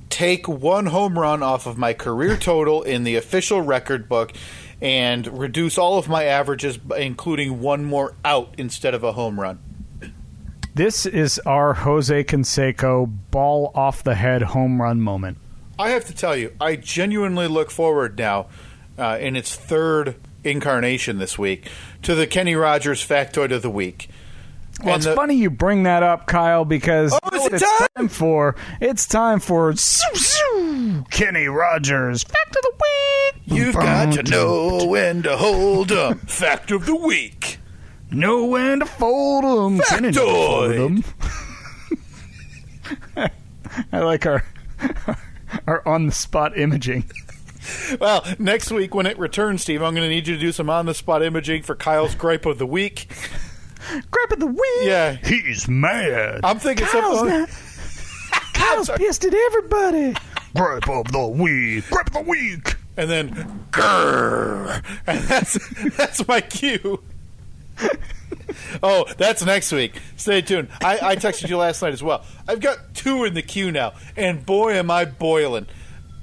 take one home run off of my career total in the official record book and reduce all of my averages, including one more out instead of a home run. This is our Jose Canseco ball off the head home run moment. I have to tell you, I genuinely look forward now, in its third incarnation this week, to the Kenny Rogers Factoid of the Week. Well, it's funny you bring that up, Kyle, because it's time for Kenny Rogers Fact of the Week. You've got to know when to hold 'em. Fact of the Week. Know when to fold 'em. Factoid. I like our on-the-spot imaging. Well, next week when it returns, Steve, I'm going to need you to do some on-the-spot imaging for Kyle's Gripe of the Week. Gripe of the Week? Yeah. He's mad. I'm thinking something. Kyle's pissed at everybody. Gripe of the Week. Gripe of the Week. And then, grrr. And that's my cue. Oh, that's next week. Stay tuned. I texted you last night as well. I've got 2 in the queue now, and boy, am I boiling.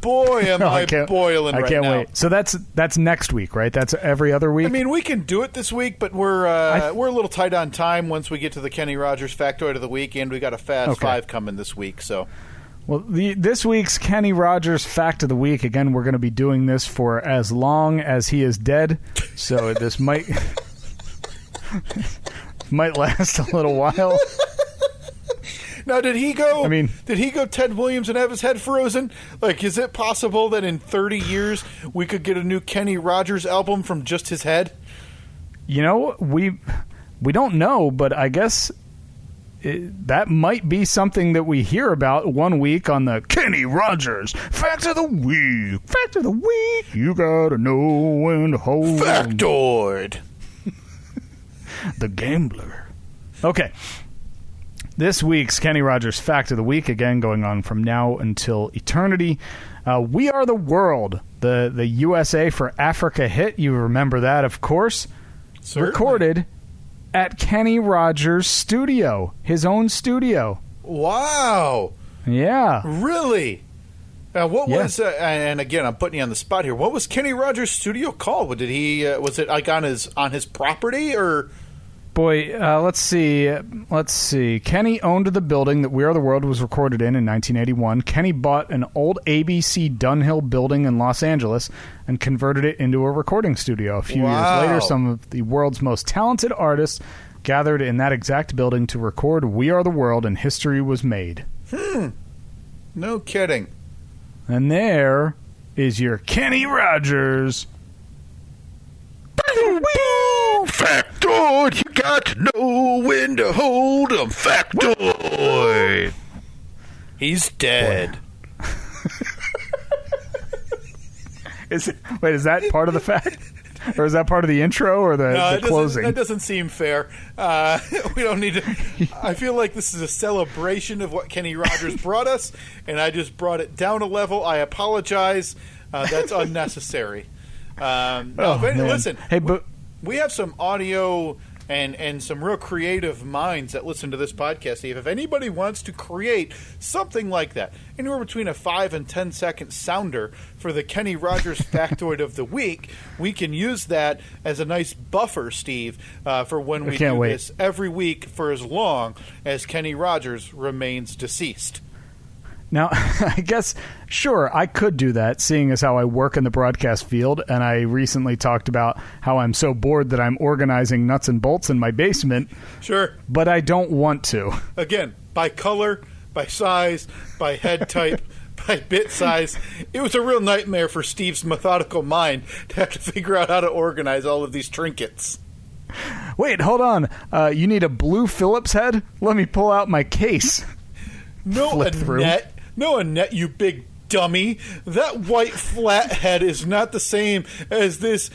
Boy, am I boiling right now. I can't wait. So that's next week, right? That's every other week? I mean, we can do it this week, but we're a little tight on time once we get to the Kenny Rogers Factoid of the Week, and we got a Fast 5 coming this week. So, well, this week's Kenny Rogers Fact of the Week, again, we're going to be doing this for as long as he is dead, so this might last a little while. Now, did he go Ted Williams and have his head frozen? Like, is it possible that in 30 years we could get a new Kenny Rogers album from just his head? You know, we don't know, but I guess that might be something that we hear about one week on the Kenny Rogers Fact of the Week. Fact of the Week. You gotta know when to hold Factoid. The Gambler. Okay. This week's Kenny Rogers Fact of the Week, again, going on from now until eternity. We Are the World, the USA for Africa hit. You remember that, of course. Certainly. Recorded at Kenny Rogers' studio, his own studio. Wow. Yeah. Really? What was, and again, I'm putting you on the spot here, what was Kenny Rogers' studio called? Did he, was it like on his property, or... Boy, let's see. Kenny owned the building that We Are the World was recorded in 1981. Kenny bought an old ABC Dunhill building in Los Angeles and converted it into a recording studio. A few years later, some of the world's most talented artists gathered in that exact building to record We Are the World, and history was made. No kidding. And there is your Kenny Rogers Factoid, you got to know when to hold 'em. Factoid. He's dead. Is that part of the fact? Or is that part of the intro or the closing? That doesn't seem fair. We don't need to... I feel like this is a celebration of what Kenny Rogers brought us, and I just brought it down a level. I apologize. That's unnecessary. Listen, hey, but we have some audio and some real creative minds that listen to this podcast, Steve. If anybody wants to create something like that, anywhere between a 5 and 10 second sounder for the Kenny Rogers Factoid of the Week, we can use that as a nice buffer, Steve, for when we do this every week for as long as Kenny Rogers remains deceased. Now, I guess, sure, I could do that, seeing as how I work in the broadcast field, and I recently talked about how I'm so bored that I'm organizing nuts and bolts in my basement. Sure. But I don't want to. Again, by color, by size, by head type, by bit size. It was a real nightmare for Steve's methodical mind to have to figure out how to organize all of these trinkets. Wait, hold on. You need a blue Phillips head? Let me pull out my case. No, Annette. No, Annette, you big dummy. That white flat head is not the same as this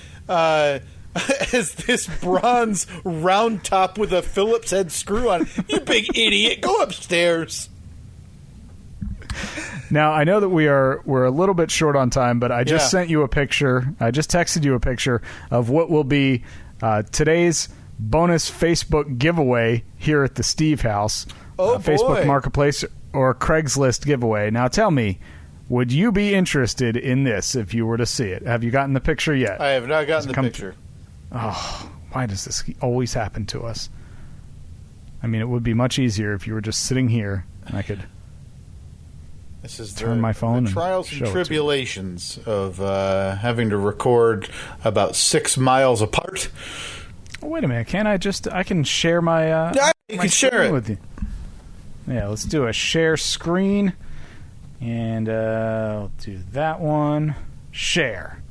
bronze round top with a Phillips head screw on it. You big idiot. Go upstairs. Now, I know that we're a little bit short on time, but I just sent you a picture. I just texted you a picture of what will be today's bonus Facebook giveaway here at the Steve House. Oh, boy. Facebook Marketplace or Craigslist giveaway. Now, tell me, would you be interested in this if you were to see it? Have you gotten the picture yet? I have not gotten the picture. Oh, why does this always happen to us? I mean, it would be much easier if you were just sitting here and I could... This is turn my phone the trials and tribulations of having to record about 6 miles apart. Oh, wait a minute. Can't I can share my you my can share it with you. Yeah, let's do a share screen. And I'll do that one. Share.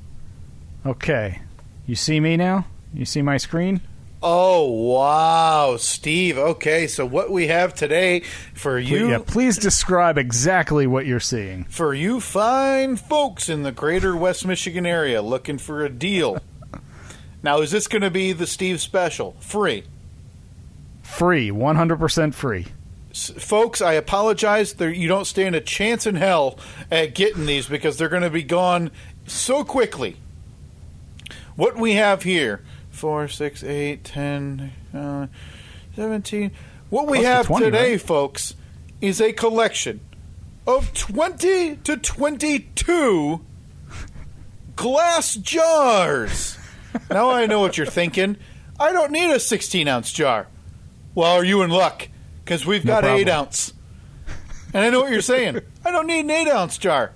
Okay. You see me now? You see my screen? Oh, wow, Steve. Okay, so what we have today for you... Yeah, please describe exactly what you're seeing. For you fine folks in the greater West Michigan area looking for a deal. Now, is this going to be the Steve special? Free? Free. 100% free. Folks, I apologize. You don't stand a chance in hell at getting these because they're going to be gone so quickly. What we have here... 4, 6, 8, 10, 17. What we have 20, today, right? Folks, is a collection of 20 to 22 glass jars. Now I know what you're thinking. I don't need a 16-ounce jar. Well, are you in luck? Because we've got an 8-ounce. And I know what you're saying. I don't need an 8-ounce jar.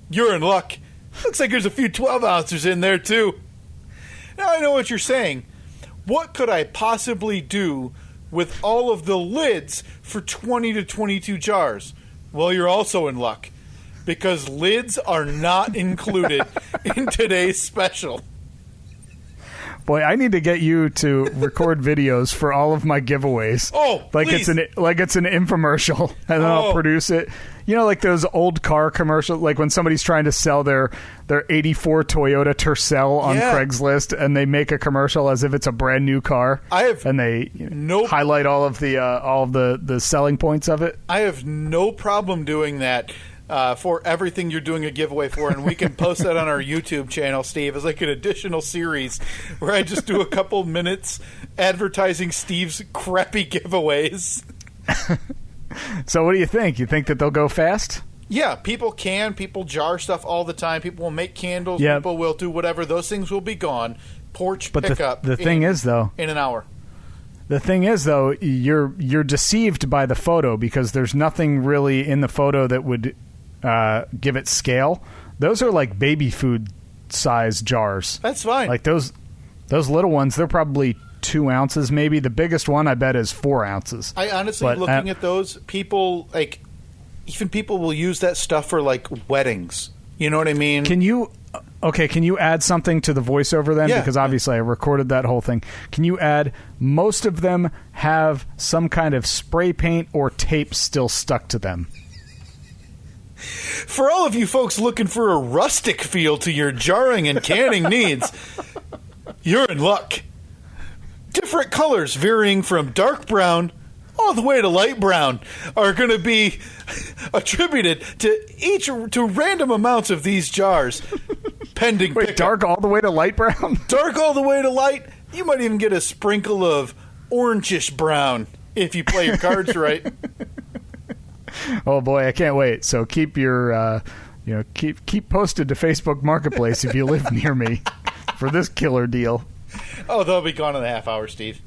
You're in luck. Looks like there's a few 12-ounces in there, too. Now I know what you're saying. What could I possibly do with all of the lids for 20 to 22 jars? Well, you're also in luck because lids are not included in today's special. Boy, I need to get you to record videos for all of my giveaways. Oh, like please. it's an infomercial, and then I'll produce it. You know, like those old car commercials, like when somebody's trying to sell their 84 Toyota Tercel on Craigslist, and they make a commercial as if it's a brand new car. And they highlight all of the selling points of it. I have no problem doing that. For everything you're doing a giveaway for, and we can post that on our YouTube channel, Steve, as like an additional series where I just do a couple minutes advertising Steve's crappy giveaways. So what do you think? You think that they'll go fast? Yeah, people jar stuff all the time. People will make candles. Yep. People will do whatever. Those things will be gone. Porch pickup. The thing is, though, in an hour. The thing is, though, you're deceived by the photo because there's nothing really in the photo that would give it scale. Those are like baby food size jars. That's fine. Like those little ones, they're probably 2 ounces maybe. The biggest one I bet is 4 ounces. I honestly, looking at those, people people will use that stuff for like weddings. You know what I mean? Can you add something to the voiceover then? Because obviously I recorded that whole thing. Can you add, most of them have some kind of spray paint or tape still stuck to them? For all of you folks looking for a rustic feel to your jarring and canning needs, you're in luck. Different colors varying from dark brown all the way to light brown are going to be attributed to random amounts of these jars pending pickup. Dark all the way to light brown? Dark all the way to light. You might even get a sprinkle of orangish brown if you play your cards right. Oh boy, I can't wait. So keep your keep posted to Facebook Marketplace if you live near me for this killer deal. Oh, they'll be gone in a half hour, Steve.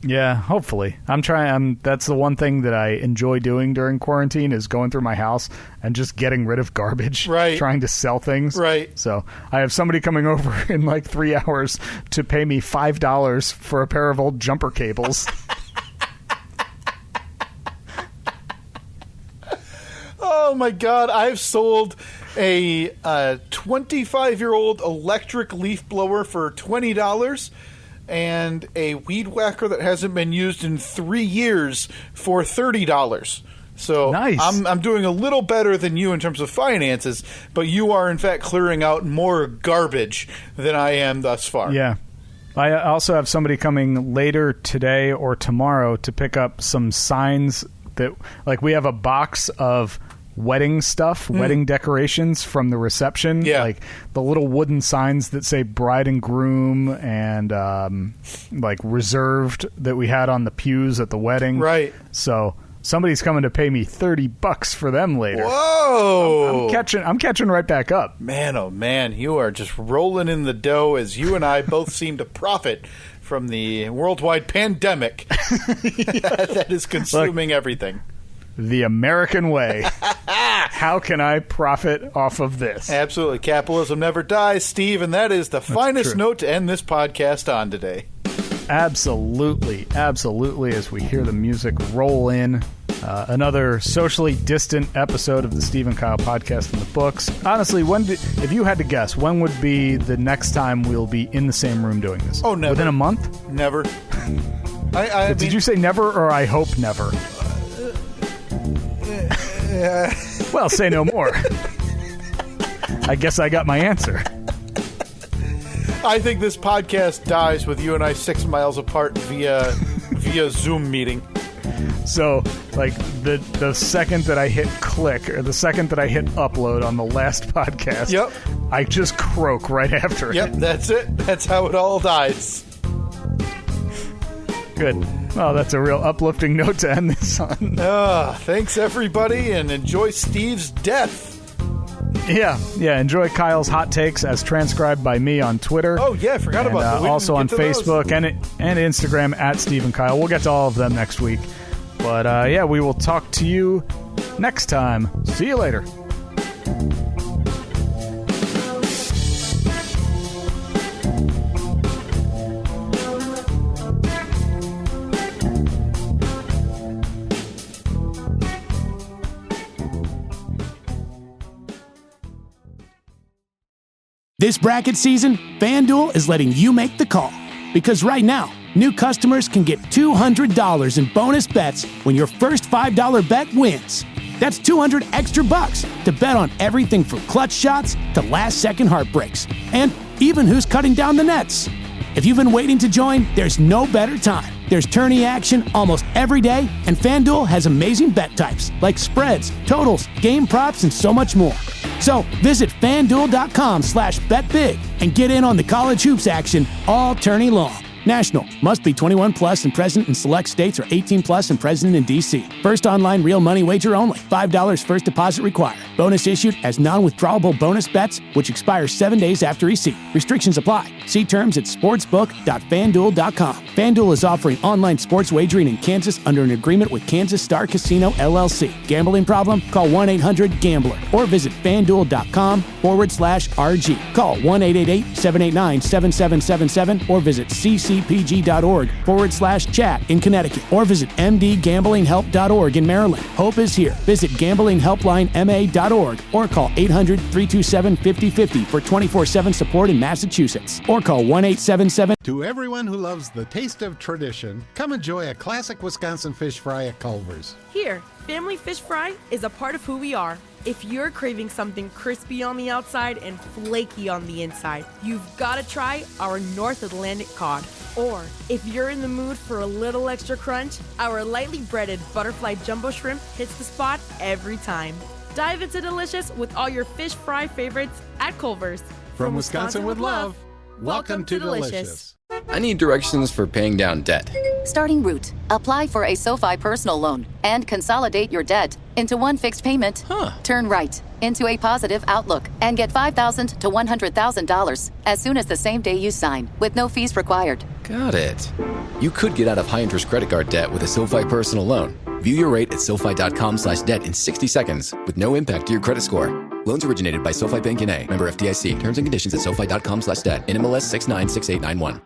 Yeah, hopefully. That's the one thing that I enjoy doing during quarantine is going through my house and just getting rid of garbage. Right. Trying to sell things. Right. So I have somebody coming over in like 3 hours to pay me $5 for a pair of old jumper cables. Oh my God! I've sold a 25-year-old electric leaf blower for $20 and a weed whacker that hasn't been used in 3 years for $30. So nice. I'm doing a little better than you in terms of finances, but you are in fact clearing out more garbage than I am thus far. Yeah. I also have somebody coming later today or tomorrow to pick up some signs that, like, we have a box of wedding stuff, wedding decorations from the reception, like the little wooden signs that say bride and groom and like reserved that we had on the pews at the wedding. Right. So somebody's coming to pay me $30 for them later. Whoa! I'm catching right back up. Man, oh man, you are just rolling in the dough as you and I both seem to profit from the worldwide pandemic that is consuming everything. The American way. How can I profit off of this? Absolutely. Capitalism never dies, Steve, and that is the finest note to end this podcast on today. Absolutely. Absolutely. As we hear the music roll in, another socially distant episode of the Steve and Kyle podcast in the books. Honestly, if you had to guess, when would be the next time we'll be in the same room doing this? Oh, never. Within a month? Never. Did you say never, or I hope never? Well, say no more. I guess I got my answer. I think this podcast dies with you and I 6 miles apart via Zoom meeting. So, like, the second that I hit click, or the second that I hit upload on the last podcast, yep, I just croak right after it. Yep, that's it. That's how it all dies. Good. Well, that's a real uplifting note to end this on. Thanks, everybody, and enjoy Steve's death. Yeah. Enjoy Kyle's hot takes as transcribed by me on Twitter. Oh, yeah, I forgot about that. Also on Facebook and Instagram at Steve and Kyle. We'll get to all of them next week. But, we will talk to you next time. See you later. This bracket season, FanDuel is letting you make the call. Because right now, new customers can get $200 in bonus bets when your first $5 bet wins. That's $200 extra bucks to bet on everything from clutch shots to last-second heartbreaks, and even who's cutting down the nets. If you've been waiting to join, there's no better time. There's tourney action almost every day, and FanDuel has amazing bet types like spreads, totals, game props, and so much more. So visit FanDuel.com/betbig and get in on the college hoops action all tourney long. National. Must be 21 plus and present in select states, or 18 plus and present in D.C. First online real money wager only. $5 first deposit required. Bonus issued as non-withdrawable bonus bets, which expires 7 days after receipt. Restrictions apply. See terms at sportsbook.fanduel.com. FanDuel is offering online sports wagering in Kansas under an agreement with Kansas Star Casino, LLC. Gambling problem? Call 1-800-GAMBLER or visit FanDuel.com/RG. Call 1-888-789-7777 or visit ccpg.org/chat in Connecticut, or visit mdgamblinghelp.org in Maryland. Hope is here. Visit gamblinghelplinema.org or call 800-327-5050 for 24/7 support in Massachusetts, or call 1-877. To everyone who loves the taste of tradition, come enjoy a classic Wisconsin fish fry at Culver's. Here, family fish fry is a part of who we are. If you're craving something crispy on the outside and flaky on the inside, you've got to try our North Atlantic cod. Or, if you're in the mood for a little extra crunch, our lightly breaded butterfly jumbo shrimp hits the spot every time. Dive into delicious with all your fish fry favorites at Culver's. From Wisconsin with love, welcome to Delicious. I need directions for paying down debt. Starting route. Apply for a SoFi personal loan and consolidate your debt into one fixed payment. Turn right into a positive outlook and get $5,000 to $100,000 as soon as the same day you sign, with no fees required. Got it. You could get out of high-interest credit card debt with a SoFi personal loan. View your rate at SoFi.com/debt in 60 seconds with no impact to your credit score. Loans originated by SoFi Bank N.A. Member FDIC. Terms and conditions at SoFi.com/debt. NMLS 696891.